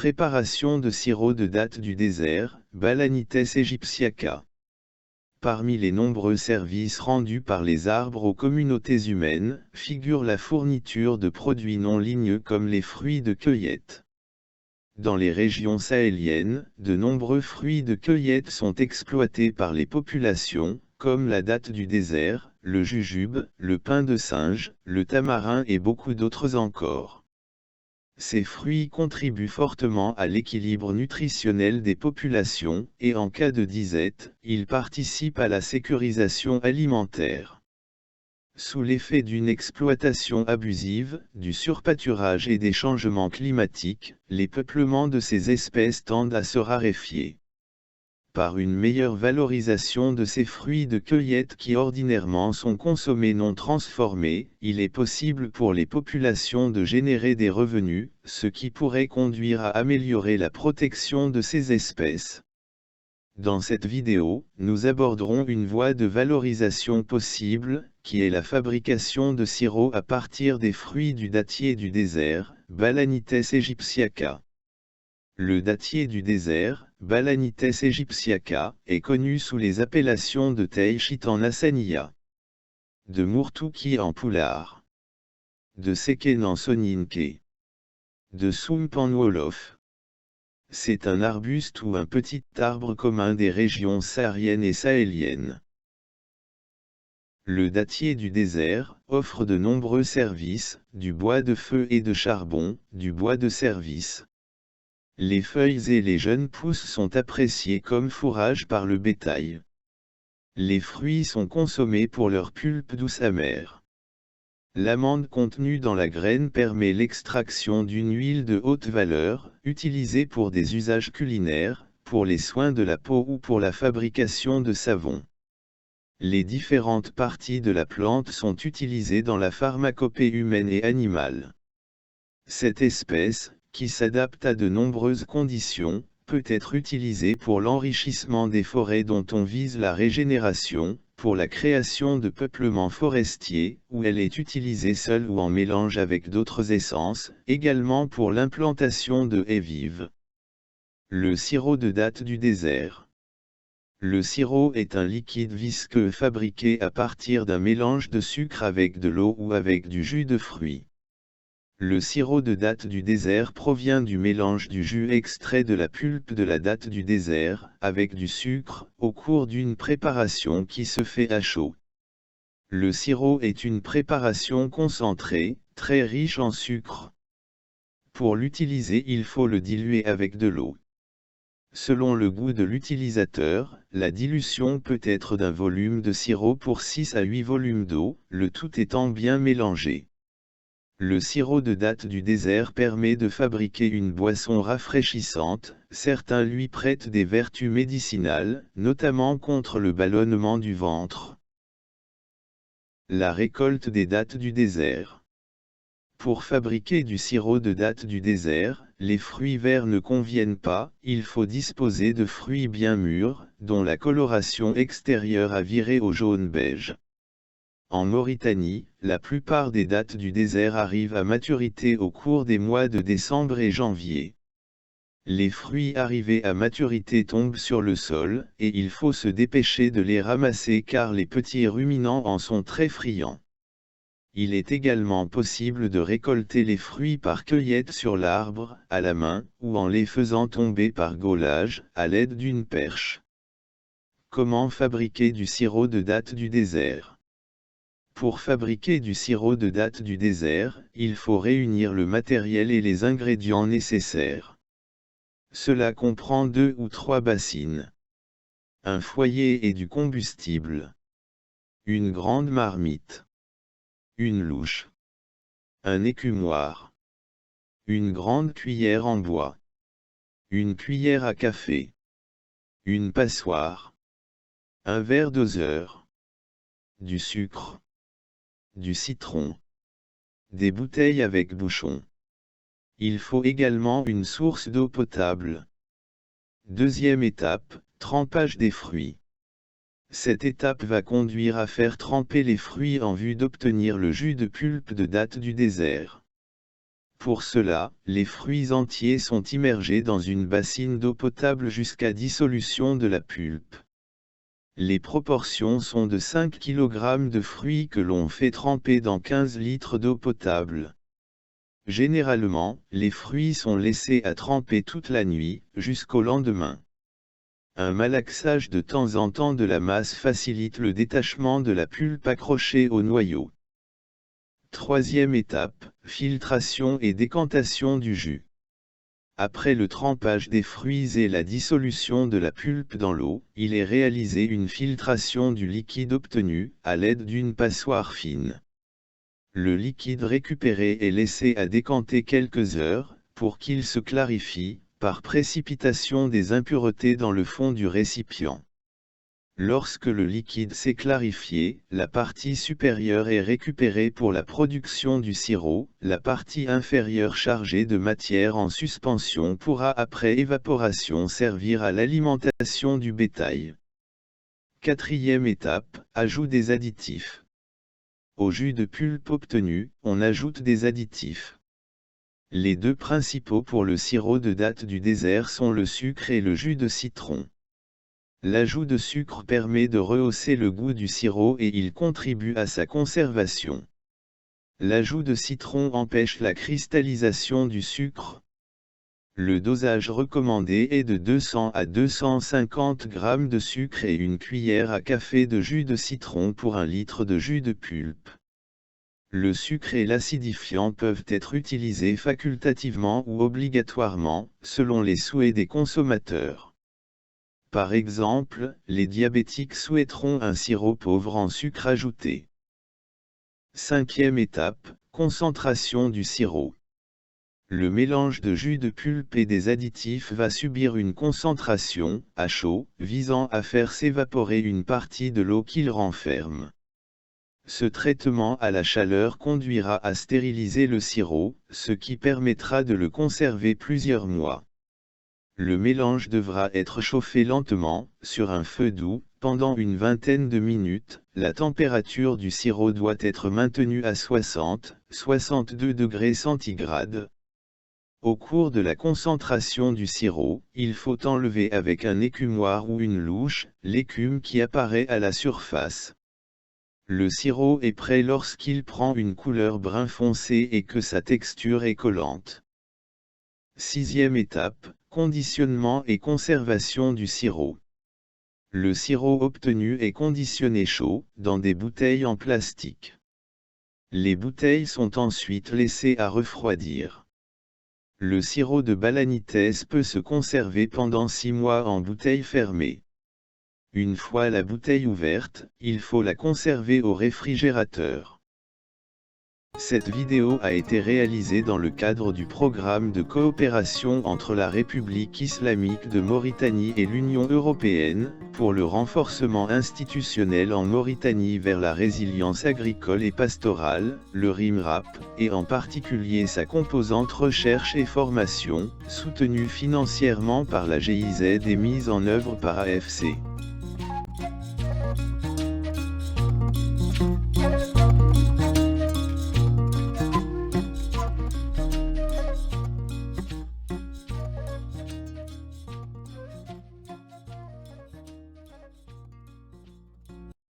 Préparation de sirop de dattes du désert, Balanites aegyptiaca. Parmi les nombreux services rendus par les arbres aux communautés humaines, figure la fourniture de produits non ligneux comme les fruits de cueillette. Dans les régions sahéliennes, de nombreux fruits de cueillette sont exploités par les populations, comme la datte du désert, le jujube, le pain de singe, le tamarin et beaucoup d'autres encore. Ces fruits contribuent fortement à l'équilibre nutritionnel des populations, et en cas de disette, ils participent à la sécurisation alimentaire. Sous l'effet d'une exploitation abusive, du surpâturage et des changements climatiques, les peuplements de ces espèces tendent à se raréfier. Par une meilleure valorisation de ces fruits de cueillette qui ordinairement sont consommés non transformés, il est possible pour les populations de générer des revenus, ce qui pourrait conduire à améliorer la protection de ces espèces. Dans cette vidéo, nous aborderons une voie de valorisation possible, qui est la fabrication de sirop à partir des fruits du dattier du désert, Balanites aegyptiaca. Le dattier du désert, Balanites aegyptiaca, est connu sous les appellations de Teishit en Hassaniya, de Murtuki en Pulaar, de Seken en Soninké, de Soump en Wolof. C'est un arbuste ou un petit arbre commun des régions sahariennes et sahéliennes. Le dattier du désert offre de nombreux services, du bois de feu et de charbon, du bois de service. Les feuilles et les jeunes pousses sont appréciées comme fourrage par le bétail. Les fruits sont consommés pour leur pulpe douce amère. L'amande contenue dans la graine permet l'extraction d'une huile de haute valeur, utilisée pour des usages culinaires, pour les soins de la peau ou pour la fabrication de savon. Les différentes parties de la plante sont utilisées dans la pharmacopée humaine et animale. Cette espèce, qui s'adapte à de nombreuses conditions, peut être utilisée pour l'enrichissement des forêts dont on vise la régénération, pour la création de peuplements forestiers, où elle est utilisée seule ou en mélange avec d'autres essences, également pour l'implantation de haies vives. Le sirop de datte du désert. Le sirop est un liquide visqueux fabriqué à partir d'un mélange de sucre avec de l'eau ou avec du jus de fruits. Le sirop de datte du désert provient du mélange du jus extrait de la pulpe de la datte du désert, avec du sucre, au cours d'une préparation qui se fait à chaud. Le sirop est une préparation concentrée, très riche en sucre. Pour l'utiliser, il faut le diluer avec de l'eau. Selon le goût de l'utilisateur, la dilution peut être d'un volume de sirop pour 6 à 8 volumes d'eau, le tout étant bien mélangé. Le sirop de datte du désert permet de fabriquer une boisson rafraîchissante, certains lui prêtent des vertus médicinales, notamment contre le ballonnement du ventre. La récolte des dattes du désert. Pour fabriquer du sirop de datte du désert, les fruits verts ne conviennent pas, il faut disposer de fruits bien mûrs, dont la coloration extérieure a viré au jaune-beige. En Mauritanie, la plupart des dattes du désert arrivent à maturité au cours des mois de décembre et janvier. Les fruits arrivés à maturité tombent sur le sol, et il faut se dépêcher de les ramasser car les petits ruminants en sont très friands. Il est également possible de récolter les fruits par cueillette sur l'arbre, à la main, ou en les faisant tomber par gaulage, à l'aide d'une perche. Comment fabriquer du sirop de datte du désert ? Pour fabriquer du sirop de datte du désert, il faut réunir le matériel et les ingrédients nécessaires. Cela comprend 2 ou 3 bassines, un foyer et du combustible, une grande marmite, une louche, un écumoire, une grande cuillère en bois, une cuillère à café, une passoire, un verre doseur, du sucre, du citron, des bouteilles avec bouchon. Il faut également une source d'eau potable. Deuxième étape, trempage des fruits. Cette étape va conduire à faire tremper les fruits en vue d'obtenir le jus de pulpe de datte du désert. Pour cela, les fruits entiers sont immergés dans une bassine d'eau potable jusqu'à dissolution de la pulpe. Les proportions sont de 5 kg de fruits que l'on fait tremper dans 15 litres d'eau potable. Généralement, les fruits sont laissés à tremper toute la nuit, jusqu'au lendemain. Un malaxage de temps en temps de la masse facilite le détachement de la pulpe accrochée au noyau. Troisième étape, filtration et décantation du jus. Après le trempage des fruits et la dissolution de la pulpe dans l'eau, il est réalisé une filtration du liquide obtenu, à l'aide d'une passoire fine. Le liquide récupéré est laissé à décanter quelques heures, pour qu'il se clarifie, par précipitation des impuretés dans le fond du récipient. Lorsque le liquide s'est clarifié, la partie supérieure est récupérée pour la production du sirop, la partie inférieure chargée de matière en suspension pourra après évaporation servir à l'alimentation du bétail. Quatrième étape, ajout des additifs. Au jus de pulpe obtenu, on ajoute des additifs. Les deux principaux pour le sirop de date du désert sont le sucre et le jus de citron. L'ajout de sucre permet de rehausser le goût du sirop et il contribue à sa conservation. L'ajout de citron empêche la cristallisation du sucre. Le dosage recommandé est de 200 à 250 g de sucre et une cuillère à café de jus de citron pour 1 litre de jus de pulpe. Le sucre et l'acidifiant peuvent être utilisés facultativement ou obligatoirement, selon les souhaits des consommateurs. Par exemple, les diabétiques souhaiteront un sirop pauvre en sucre ajouté. Cinquième étape, concentration du sirop. Le mélange de jus de pulpe et des additifs va subir une concentration, à chaud, visant à faire s'évaporer une partie de l'eau qu'il renferme. Ce traitement à la chaleur conduira à stériliser le sirop, ce qui permettra de le conserver plusieurs mois. Le mélange devra être chauffé lentement, sur un feu doux, pendant une vingtaine de minutes. La température du sirop doit être maintenue à 60-62 degrés centigrades. Au cours de la concentration du sirop, il faut enlever avec un écumoire ou une louche, l'écume qui apparaît à la surface. Le sirop est prêt lorsqu'il prend une couleur brun foncé et que sa texture est collante. Sixième étape, conditionnement et conservation du sirop. Le sirop obtenu est conditionné chaud, dans des bouteilles en plastique. Les bouteilles sont ensuite laissées à refroidir. Le sirop de balanites peut se conserver pendant 6 mois en bouteille fermée. Une fois la bouteille ouverte, il faut la conserver au réfrigérateur. Cette vidéo a été réalisée dans le cadre du programme de coopération entre la République islamique de Mauritanie et l'Union européenne, pour le renforcement institutionnel en Mauritanie vers la résilience agricole et pastorale, le RIMRAP, et en particulier sa composante recherche et formation, soutenue financièrement par la GIZ et mise en œuvre par AFC.